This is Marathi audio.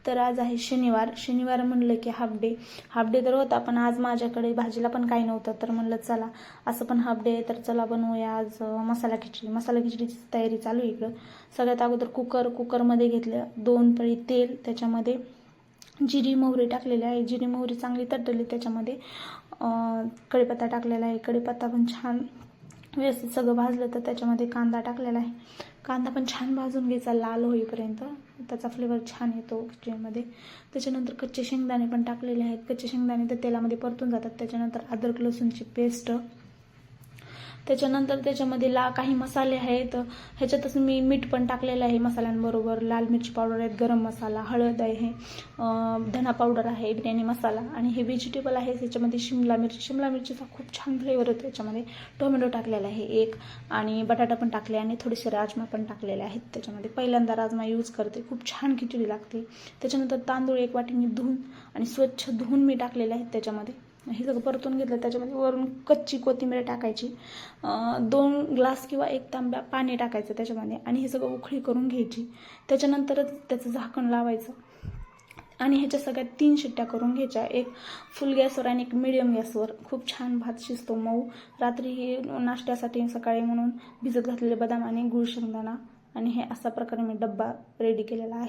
तर आज आहे शनिवार म्हणलं की हाफ डे तर होता, पण आज माझ्याकडे भाजीला पण काही नव्हतं, तर म्हणलं चला असं पण हाफ डे आहे तर चला बनवूया आज मसाला खिचडीची तयारी चालू आहे इकडं. सगळ्यात अगोदर कुकरमध्ये घेतलं 2 पळी तेल, त्याच्यामध्ये जिरी मोहरी टाकलेली आहे. जिरी मोहरी चांगली तडतडली, त्याच्यामध्ये कढीपत्ता टाकलेला आहे. कढीपत्ता पण छान व्यवस्थित सगळं भाजलं तर त्याच्यामध्ये कांदा टाकलेला आहे. कांदा पण छान भाजून घ्यायचा लाल होईपर्यंत, त्याचा फ्लेवर छान येतो खिचडीमध्ये. त्याच्यानंतर कच्चे शेंगदाणे पण टाकलेले आहेत. कच्चे शेंगदाणे तर तेलामध्ये परतून जातात. त्याच्यानंतर अद्रक लसूणची पेस्ट, त्याच्यानंतर त्याच्यामध्ये काही मसाले आहेत. ह्याच्यातच मी मीठ पण टाकलेलं आहे मसाल्यांबरोबर. लाल मिरची पावडर आहेत, गरम मसाला, हळद आहे, धना पावडर आहे, बिर्याणी मसाला, आणि हे व्हेजिटेबल आहे. त्याच्यामध्ये शिमला मिरचीचा खूप छान फ्लेवर होतो याच्यामध्ये. टोमॅटो टाकलेला आहे एक, आणि बटाटा पण टाकले, आणि थोडेसे राजमा पण टाकलेले आहेत त्याच्यामध्ये. पहिल्यांदा राजमा यूज करते, खूप छान खिचडी लागते. त्याच्यानंतर तांदूळ 1 वाटीने धुवून आणि स्वच्छ धुवून मी टाकलेले आहेत त्याच्यामध्ये. हे सगळं परतून घेतलं. त्याच्यामध्ये वरून कच्ची कोथिंबीर टाकायची, 2 ग्लास किंवा 1 तांब्या पाणी टाकायचं त्याच्यामध्ये, आणि हे सगळं उकळी करून घ्यायची. त्याच्यानंतरच त्याचं झाकण लावायचं, आणि ह्याच्या सगळ्यात 3 शिट्ट्या करून घ्यायच्या, एक फुल गॅसवर आणि एक मिडियम गॅसवर. खूप छान भात शिजतो मऊ. रात्री हे नाश्त्यासाठी सकाळी म्हणून भिजत घातलेले बदाम आणि गुळ शेंगदाणा, आणि हे अशा प्रकारे मी डब्बा रेडी केलेला आहे.